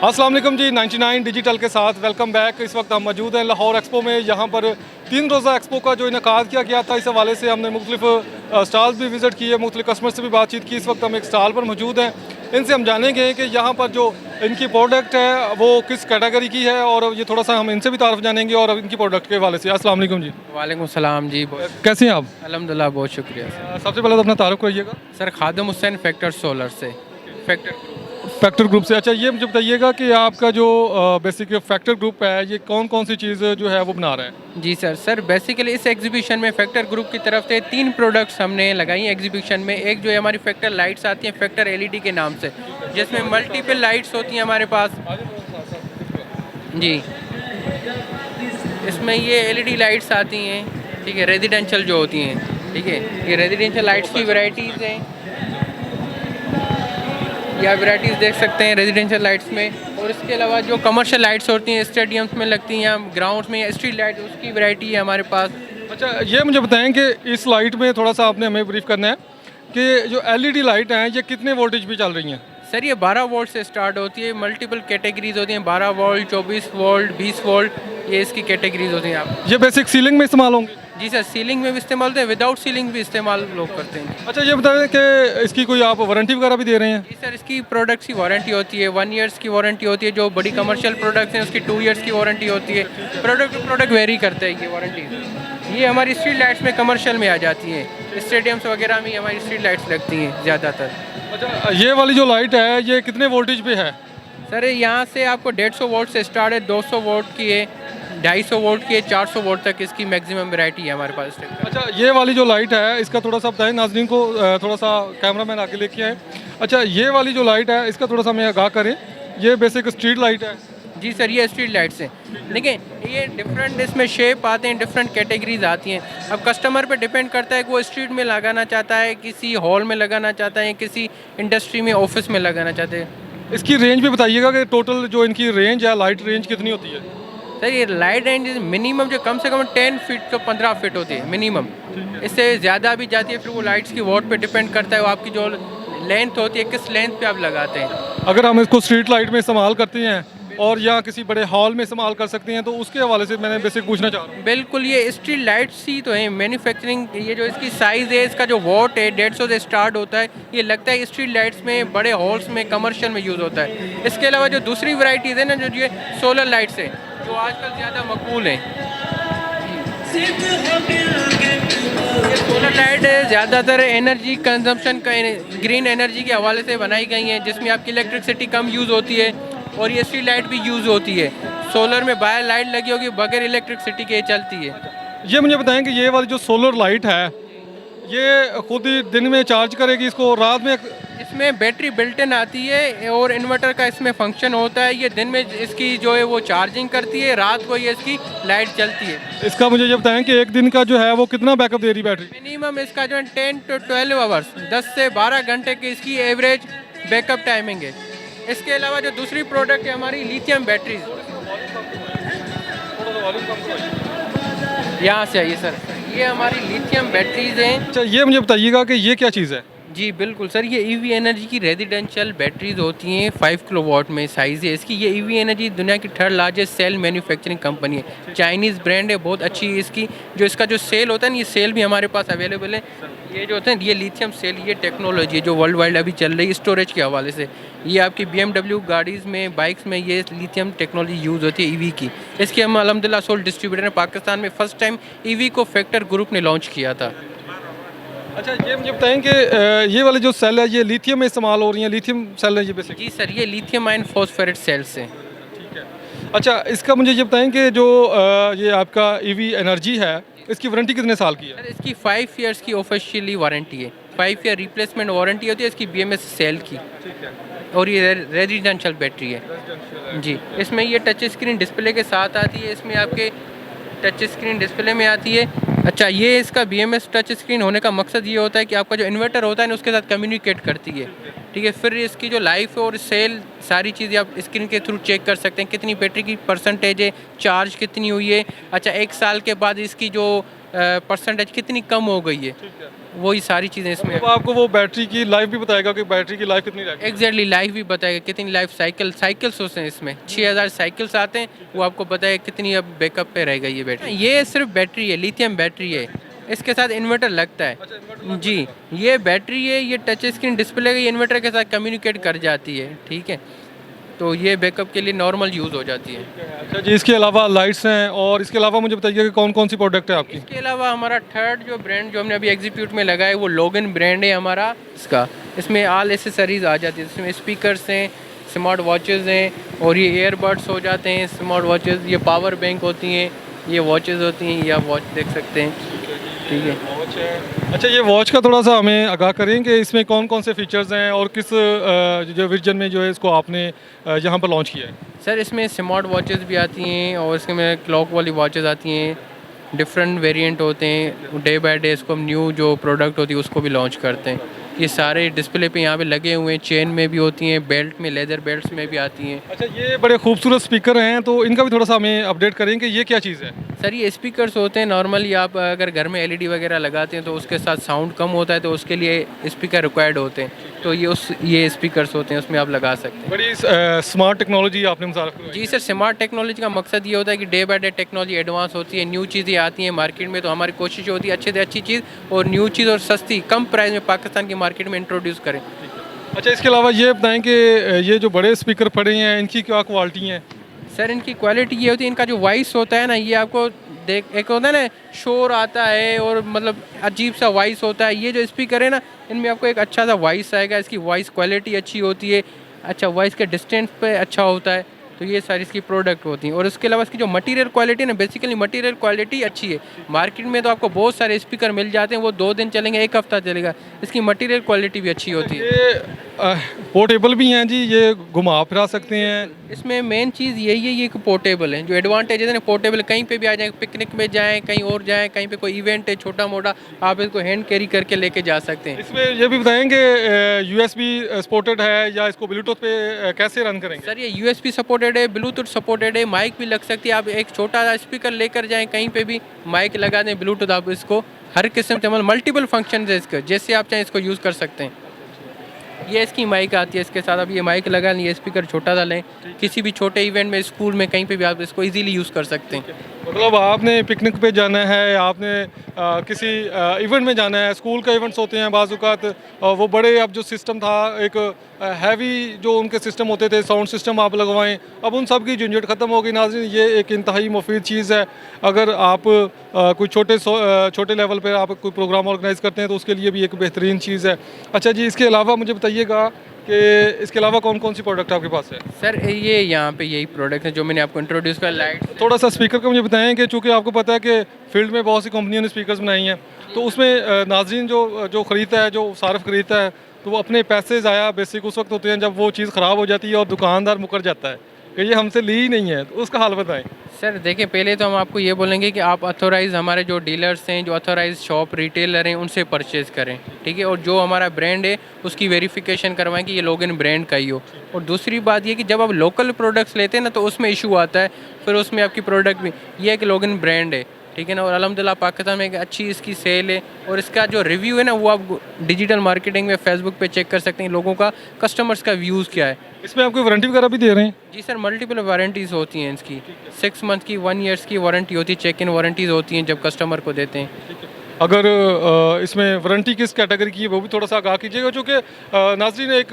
अस्सलाम वालेकुम जी, 99 डिजिटल के साथ वेलकम बैक। इस वक्त हम मौजूद हैं लाहौर एक्सपो में। यहाँ पर 3 रोज़ा एक्सपो का जो इनकाद किया गया था, इस हवाले से हमने मुख्तलिफ स्टॉल्स भी विज़िट किए, मुख्तलिफ कस्टमर से भी बातचीत की। इस वक्त हम एक स्टॉल पर मौजूद हैं, इनसे हम जानेंगे कि यहाँ पर जो इनकी प्रोडक्ट है वो किस कैटेगरी की है, और ये थोड़ा सा हम इनसे भी तारफ़ जानेंगे और इनकी प्रोडक्ट के हवाले से। अस्सलाम वालेकुम जी, वालेकुम सलाम जी। कैसे हैं आप? अल्हम्दुलिल्लाह, बहुत शुक्रिया सर। सबसे पहले तो अपना तारुफ करिएगा। सर खादिम हुसैन फैक्टर सोलर से, फैक्टर फैक्टर ग्रुप से। अच्छा, ये मुझे बताइएगा कि आपका जो बेसिक फैक्टर ग्रुप है, ये कौन कौन सी चीज़ जो है वो बना रहा है? जी सर बेसिकली इस एग्जीबिशन में फैक्टर ग्रुप की तरफ से 3 प्रोडक्ट्स हमने लगाई हैं एग्जीबिशन में। एक जो है हमारी फैक्टर लाइट्स आती हैं फैक्टर एलईडी के नाम से, जिसमें मल्टीपल लाइट्स होती हैं हमारे पास जी। इसमें ये एलईडी लाइट्स आती हैं, ठीक है, रेजिडेंशियल जो होती हैं, ठीक है। ये रेजिडेंशियल लाइट्स की वैरायटीज़ हैं, या वैरायटीज़ देख सकते हैं रेजिडेंशियल लाइट्स में। और इसके अलावा जो कमर्शियल लाइट्स होती हैं स्टेडियम्स में लगती हैं, ग्राउंड्स में या स्ट्रीट लाइट, उसकी वैरायटी है हमारे पास। अच्छा, ये मुझे बताएं कि इस लाइट में थोड़ा सा आपने हमें ब्रीफ करना है कि जो एलईडी लाइट हैं ये कितने वोल्टेज पे चल रही हैं? सर ये 12 वोल्ट से स्टार्ट होती है, मल्टीपल कैटेगरीज होती हैं, 12 वोल्ट, 24 वोल्ट, 20 वोल्ट, ये इसकी कैटेगरीज होती हैं। आप ये बेसिक सीलिंग में इस्तेमाल होंगी? जी सर, सीलिंग में भी इस्तेमाल होते हैं, विदाउट सीलिंग भी इस्तेमाल लोग करते हैं। अच्छा, ये बताएं कि इसकी कोई आप वारंटी वगैरह भी दे रहे हैं? जी सर, इसकी प्रोडक्ट्स की वारंटी होती है, 1 ईयर्स की वारंटी होती है। जो बड़ी कमर्शियल प्रोडक्ट्स हैं उसकी 2 ईयर्स की वारंटी होती है। प्रोडक्ट टू प्रोडक्ट वेरी करते हैं ये वारंटी। ये हमारी स्ट्रीट लाइट्स में कमर्शियल में आ जाती हैं, स्टेडियम्स वगैरह में हमारी स्ट्रीट लाइट्स लगती हैं ज़्यादातर। अच्छा, ये वाली जो लाइट है ये कितने वोल्टेज पे है? सर यहाँ से आपको 150 वोल्ट से स्टार्ट है, 200 वोल्ट की है, 250 वोल्ट की है, 400 वोल्ट तक इसकी मैक्सिमम वैरायटी है हमारे पास। अच्छा, ये वाली जो लाइट है इसका थोड़ा सा बताएं नाज़रीन को, थोड़ा सा कैमरा मैन आगे लेके आए। अच्छा, ये वाली जो लाइट है इसका थोड़ा सा हमें आगाह करें। ये बेसिक स्ट्रीट लाइट है? जी सर, ये स्ट्रीट लाइट्स हैं। देखिए ये डिफरेंट इसमें शेप आते हैं, डिफरेंट कैटेगरीज आती हैं। अब कस्टमर पे डिपेंड करता है कि वो स्ट्रीट में लगाना चाहता है, किसी हॉल में लगाना चाहता है, किसी इंडस्ट्री में, ऑफिस में लगाना चाहते हैं। इसकी रेंज भी बताइएगा कि टोटल जो इनकी रेंज है, लाइट रेंज कितनी होती है? सर ये लाइट रेंज मिनिमम जो कम से कम 10 फीट तो 15 फीट होती है मिनिमम। इससे ज़्यादा भी जाती है, फिर वो लाइट्स की वॉट पे डिपेंड करता है, वो आपकी जो लेंथ होती है किस लेंथ पे आप लगाते हैं। अगर हम इसको स्ट्रीट लाइट में इस्तेमाल करते हैं और या किसी बड़े हॉल में इस्तेमाल कर सकते हैं, तो उसके हवाले से मैंने बेसिक पूछना चाह रहा हूँ। बिल्कुल, ये स्ट्रीट लाइट्स ही तो है मैन्युफैक्चरिंग। ये जो इसकी साइज़ है, इसका जो वॉट है 150 से स्टार्ट होता है। ये लगता है स्ट्रीट लाइट्स में, बड़े हॉल्स में, कमर्शियल में यूज़ होता है। इसके अलावा जो दूसरी वैरायटीज़ है ना, जो ये सोलर लाइट्स है, जो आजकल ज़्यादा मकबूल हैं। ये सोलर लाइट ज़्यादातर एनर्जी कंजम्पशन का, ग्रीन एनर्जी के हवाले से बनाई गई हैं, जिसमें आपकी इलेक्ट्रिसिटी कम यूज़ होती है, और ये स्ट्रीट लाइट भी यूज़ होती है। सोलर में बाहर लाइट लगी होगी, बगैर इलेक्ट्रिसिटी के चलती है। ये मुझे बताएं कि ये वाली जो सोलर लाइट है ये खुद ही दिन में चार्ज करेगी इसको, रात में? इसमें बैटरी बिल्ट इन आती है और इन्वर्टर का इसमें फंक्शन होता है। ये दिन में इसकी जो है वो चार्जिंग करती है, रात को ये इसकी लाइट चलती है। इसका मुझे ये बताएं कि एक दिन का जो है वो कितना बैकअप दे रही बैटरी? मिनिमम इसका जो है 10 to 12 आवर्स, 10 से 12 घंटे की इसकी एवरेज बैकअप टाइमिंग है। इसके अलावा जो दूसरी प्रोडक्ट है हमारी लिथियम बैटरीज, यहाँ से आइए सर, ये हमारी लिथियम बैटरीज हैं। अच्छा, ये मुझे बताइएगा कि ये क्या चीज़ है? जी बिल्कुल सर, ये ईवी एनर्जी की रेजिडेंशियल बैटरीज होती हैं, 5 किलोवाट में साइज़ है इसकी। ये ईवी एनर्जी दुनिया की 3rd largest cell manufacturing company है, चाइनीज़ ब्रांड है, बहुत अच्छी है इसकी। जो इसका जो सेल होता है ना, ये सेल भी हमारे पास अवेलेबल है। ये जो होते हैं ये लिथियम सेल, ये टेक्नोलॉजी है जो वर्ल्ड वाइड अभी चल रही है स्टोरेज के हवाले से। ये आपकी BMW गाड़ीज़ में, बाइक्स में ये लिथियम टेक्नोलॉजी यूज़ होती है ईवी की। इसके हम अल्हम्दुलिल्लाह सोल डिस्ट्रीब्यूटर हैं पाकिस्तान में। फ़र्स्ट टाइम ईवी को फैक्टर ग्रुप ने लॉन्च किया था। अच्छा, ये मुझे बताएं कि ये वाली जो सेल है ये लिथियम में इस्तेमाल हो रही है? लिथियम सेल है ये बेसिक? जी सर, ये लिथियम आयन फॉस्फेट सेल्स हैं। ठीक है। अच्छा, इसका मुझे ये बताएं कि जो ये आपका ईवी एनर्जी है, इसकी वारंटी कितने साल की है? सर इसकी 5 ईयर्स की ऑफिशियली वारंटी है। 5 ईयर रिप्लेसमेंट वारंटी होती है इसकी BMS सेल की। ठीक है। और ये रेजिडेंशियल बैटरी है जी। इसमें ये टच स्क्रीन डिस्प्ले के साथ आती है, इसमें आपके टच स्क्रीन डिस्प्ले में आती है। अच्छा, ये इसका BMS टच स्क्रीन होने का मकसद ये होता है कि आपका जो इन्वर्टर होता है ना उसके साथ कम्युनिकेट करती है। ठीक है। फिर इसकी जो लाइफ है और सेल सारी चीज़ें आप स्क्रीन के थ्रू चेक कर सकते हैं, कितनी बैटरी की परसेंटेज है, चार्ज कितनी हुई है, अच्छा 1 साल के बाद इसकी जो परसेंटेज कितनी कम हो गई है, वही सारी चीज़ें इसमें मतलब आपको वो बैटरी की लाइफ भी बताएगा कि बैटरी की लाइफ कितनी रहेगी। एग्जैक्टली लाइफ भी बताएगा, कितनी लाइफ साइकिल्स होते हैं इसमें, 6000 साइकिल्स आते हैं, वो आपको बताएगा कितनी अब बैकअप पे रहेगा ये बैटरी। ये सिर्फ बैटरी है, लिथियम बैटरी है, इसके साथ इन्वर्टर लगता है जी। ये बैटरी है, ये टच स्क्रीन डिस्प्ले है, ये इन्वर्टर के साथ कम्युनिकेट कर जाती है, ठीक है। तो ये बैकअप के लिए नॉर्मल यूज़ हो जाती है। अच्छा जी, इसके अलावा लाइट्स हैं, और इसके अलावा मुझे बताइए कि कौन कौन सी प्रोडक्ट है आपकी। इसके अलावा हमारा थर्ड जो ब्रांड जो हमने अभी एग्जीक्यूट में लगाया है वो लोगन ब्रांड है हमारा इसका। इसमें ऑल एसेसरीज आ जाती है, इसमें स्पीकर्स हैं, स्मार्ट वॉचेज़ हैं, और ये ईयरबड्स हो जाते हैं स्मार्ट वॉचेज़, ये पावर बैंक होती हैं, ये वॉचेज़ होती हैं, ये आप वॉच देख सकते हैं, ठीक है। वॉच है। अच्छा, ये वॉच का थोड़ा सा हमें आगाह करें कि इसमें कौन कौन से फीचर्स हैं और किस जो वर्जन में जो है इसको आपने यहाँ पर लॉन्च किया है। सर इसमें स्मार्ट वॉचेज़ भी आती हैं और इसमें क्लॉक वाली वॉचेज़ आती हैं, डिफरेंट वेरिएंट होते हैं, डे बाय डे इसको हम न्यू जो प्रोडक्ट होती है उसको भी लॉन्च करते हैं। ये सारे डिस्प्ले पे यहाँ पे लगे हुए हैं, चेन में भी होती हैं, बेल्ट में, लेदर बेल्ट्स में भी आती हैं। अच्छा, ये बड़े खूबसूरत स्पीकर हैं, तो इनका भी थोड़ा सा हमें अपडेट करें कि ये क्या चीज़ है। सर ये स्पीकर्स होते हैं, नॉर्मली आप अगर घर में एलईडी वगैरह लगाते हैं तो उसके साथ साउंड कम होता है, तो उसके लिए स्पीकर रिक्वायर्ड होते हैं, तो ये स्पीकर्स होते हैं, उसमें आप लगा सकते हैं। बड़ी स्मार्ट टेक्नोलॉजी आपने मुतारिफ करवाई। जी सर, स्मार्ट टेक्नोलॉजी का मकसद ये होता है कि day by day technology advance होती है, न्यू चीज़ें आती हैं मार्केट में, तो हमारी कोशिश होती है अच्छे से अच्छी चीज़ और न्यू चीज़ और सस्ती कम प्राइस में पाकिस्तान की मार्केट में इंट्रोड्यूस करें। अच्छा, इसके अलावा ये बताएं कि ये जो बड़े स्पीकर पड़े हैं इनकी क्या क्वालिटी हैं। सर इनकी क्वालिटी ये होती है, इनका जो वॉइस होता है ना, ये आपको एक होता है ना शोर आता है और मतलब अजीब सा वॉइस होता है, ये जो स्पीकर है ना इनमें आपको एक अच्छा सा वॉइस आएगा, इसकी वॉइस क्वालिटी अच्छी होती है, अच्छा वॉइस के डिस्टेंस पे अच्छा होता है, तो ये सारी इसकी प्रोडक्ट होती हैं। और इसके अलावा इसकी जो मटेरियल क्वालिटी है ना, बेसिकली मटेरियल क्वालिटी अच्छी है। मार्केट में तो आपको बहुत सारे स्पीकर मिल जाते हैं, वो 2 दिन चलेंगे, 1 हफ्ता चलेगा, इसकी मटेरियल क्वालिटी भी अच्छी होती है। ये पोर्टेबल भी हैं जी, ये घुमा फिरा सकते हैं। इसमें मेन चीज़ यही है, ये कि पोर्टेबल है, जो एडवांटेज है ना पोर्टेबल, कहीं पे भी आ जाए, पिकनिक में जाएं, कहीं और जाएं, कहीं पे कोई इवेंट है छोटा मोटा, आप इसको हैंड कैरी करके लेके जा सकते हैं। इसमें ये भी बताएंगे यूएसबी सपोर्टेड है या इसको ब्लूटूथ पे कैसे रन करेंगे। सर ये यूएसबी सपोर्टेड है, ब्लूटूथ सपोर्टेड है, माइक भी लग सकती है, आप एक छोटा सा स्पीकर लेकर जाएं, कहीं पे भी माइक लगा दें, ब्लूटूथ आप इसको हर किस्म से, मतलब मल्टीपल फंक्शन है इसका, जैसे आप चाहें इसको यूज़ कर सकते हैं। ये इसकी माइक आती है इसके साथ, अब ये माइक लगा लें, ये स्पीकर छोटा सा लें, किसी भी छोटे इवेंट में, स्कूल में, कहीं पे भी आप इसको इजीली यूज़ कर सकते हैं। मतलब आपने पिकनिक पे जाना है, आपने किसी इवेंट में जाना है, स्कूल का इवेंट्स होते हैं बाज़-औक़ात, वो बड़े, अब जो सिस्टम था एक हैवी जो उनके सिस्टम होते थे, साउंड सिस्टम आप लगवाएं, अब उन सब की झंझट ख़त्म हो गई। नाज़रीन, ये एक इंतहाई मुफीद चीज़ है। अगर आप कोई छोटे लेवल पर आप कोई प्रोग्राम ऑर्गेनाइज़ करते हैं तो उसके लिए भी एक बेहतरीन चीज़ है। अच्छा जी, इसके अलावा मुझे बताइएगा कि इसके अलावा कौन कौन सी प्रोडक्ट आपके पास है। सर ये यहाँ पे यही प्रोडक्ट है जो मैंने आपको इंट्रोड्यूस किया, लाइट। थोड़ा सा स्पीकर का मुझे बताएं कि चूँकि आपको पता है कि फील्ड में बहुत सी कंपनियों ने स्पीकर्स बनाई हैं, तो उसमें नाज़रीन जो ख़रीदता है, जो सार्फ ख़रीदता है, तो वो अपने पैसे ज़ाया बेसिक उस वक्त होते हैं जब वो चीज़ ख़राब हो जाती है और दुकानदार मुकर जाता है कि ये हमसे ली ही नहीं है, तो उसका हाल बताएं। सर देखिए, पहले तो हम आपको ये बोलेंगे कि आप अथोराइज़ हमारे जो डीलर्स हैं, जो अथोराइज़ शॉप रिटेलर हैं, उनसे परचेज़ करें, ठीक है। और जो हमारा ब्रांड है उसकी वेरिफिकेशन करवाएं कि ये लोगन ब्रांड का ही हो। और दूसरी बात ये कि जब आप लोकल प्रोडक्ट्स लेते हैं ना, तो उसमें इशू आता है, फिर उसमें आपकी प्रोडक्ट भी ये है कि लोगन ब्रांड है, ठीक है ना। और अल्हम्दुलिल्लाह पाकिस्तान में एक अच्छी इसकी सेल है, और इसका जो रिव्यू है ना वो आप डिजिटल मार्केटिंग में फेसबुक पे चेक कर सकते हैं, लोगों का, कस्टमर्स का व्यूज़ क्या है। इसमें आपको वारंटी वगैरह भी दे रहे हैं। जी सर, मल्टीपल वारंटीज़ होती हैं इसकी, 6 मंथ की, 1 ईयर्स की वारंटी होती है, चेक इन वारंटीज़ होती हैं जब कस्टमर को देते हैं। अगर इसमें वारंटी किस कैटेगरी की है वो भी थोड़ा सा आगाह कीजिएगा, चूँकि नाज़रीन एक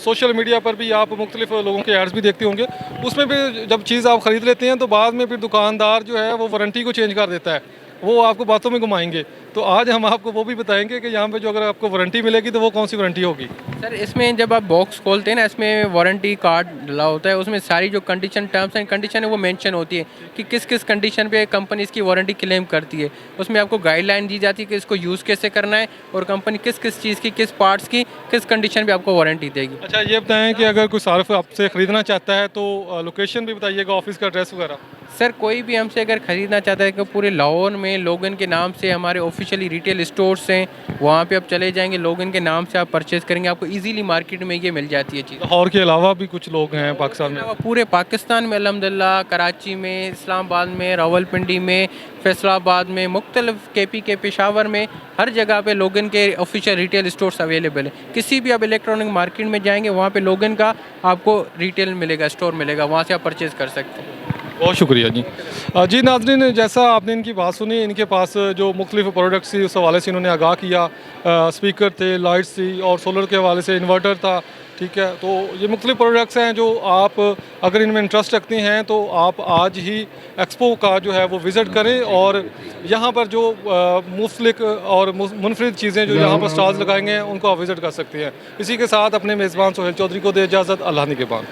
सोशल मीडिया पर भी आप मुख्तलिफ लोगों के एड्स भी देखते होंगे, उसमें भी जब चीज़ आप ख़रीद लेते हैं तो बाद में फिर दुकानदार जो है वो वारंटी को चेंज कर देता है, वो आपको बातों में घुमाएंगे। तो आज हम आपको वो भी बताएंगे कि यहाँ पे जो अगर आपको वारंटी मिलेगी तो वो कौन सी वारंटी होगी। सर इसमें जब आप बॉक्स खोलते हैं ना, इसमें वारंटी कार्ड डला होता है, उसमें सारी जो कंडीशन, टर्म्स एंड कंडीशन है वो मेंशन होती है कि किस किस कंडीशन पे कंपनी इसकी वारंटी क्लेम करती है। उसमें आपको गाइडलाइन दी जाती है कि इसको यूज़ कैसे करना है और कंपनी किस किस चीज़ की, किस पार्ट्स की, किस कंडीशन पे आपको वारंटी देगी। अच्छा, ये बताएं कि अगर कोई सार्फ आपसे ख़रीदना चाहता है तो लोकेशन भी बताइएगा, ऑफिस का एड्रेस वगैरह। सर कोई भी हमसे अगर ख़रीदना चाहता है कि पूरे लाहौर में लोगन के नाम से हमारे ऑफिशियली रिटेल स्टोर्स हैं, वहाँ पे आप चले जाएंगे, लोगन के नाम से आप परचेज़ करेंगे, आपको इजीली मार्केट में ये मिल जाती है चीज़। लाहौर के अलावा भी कुछ लोग हैं पाकिस्तान में? पूरे पाकिस्तान में अल्हम्दुलिल्लाह, कराची में, इस्लामाबाद में, रावलपिंडी में, फैसलाबाद में, मुख्तलिफ KP के पेशावर में, हर जगह पे लोगन के ऑफिशियल रिटेल स्टोर्स अवेलेबल है। किसी भी आप इलेक्ट्रॉनिक मार्केट में जाएंगे, वहाँ पे लोगन का आपको रिटेल मिलेगा, स्टोर मिलेगा, वहाँ से आप परचेज़ कर सकते हैं। बहुत शुक्रिया जी। जी नाज़रीन, जैसा आपने इनकी बात सुनी, इनके पास जो मुख्तलिफ प्रोडक्ट्स थी उस हवाले से इन्होंने आगाह किया। स्पीकर थे, लाइट्स थी और सोलर के हवाले से इन्वर्टर था। ठीक है, तो ये मुख्तलिफ प्रोडक्ट्स हैं जो आप अगर इनमें इंटरेस्ट रखते हैं तो आप आज ही एक्सपो का जो है वो विज़िट करें और यहाँ पर जो मुख्तलिफ और मुनफरिद चीज़ें जो यहाँ पर स्टॉल्स लगाएंगे हैं उनको आप विज़िट कर सकते हैं। इसी के साथ अपने मेज़बान सोहेल चौधरी को दे इजाज़त। अल्लाह निगहबान।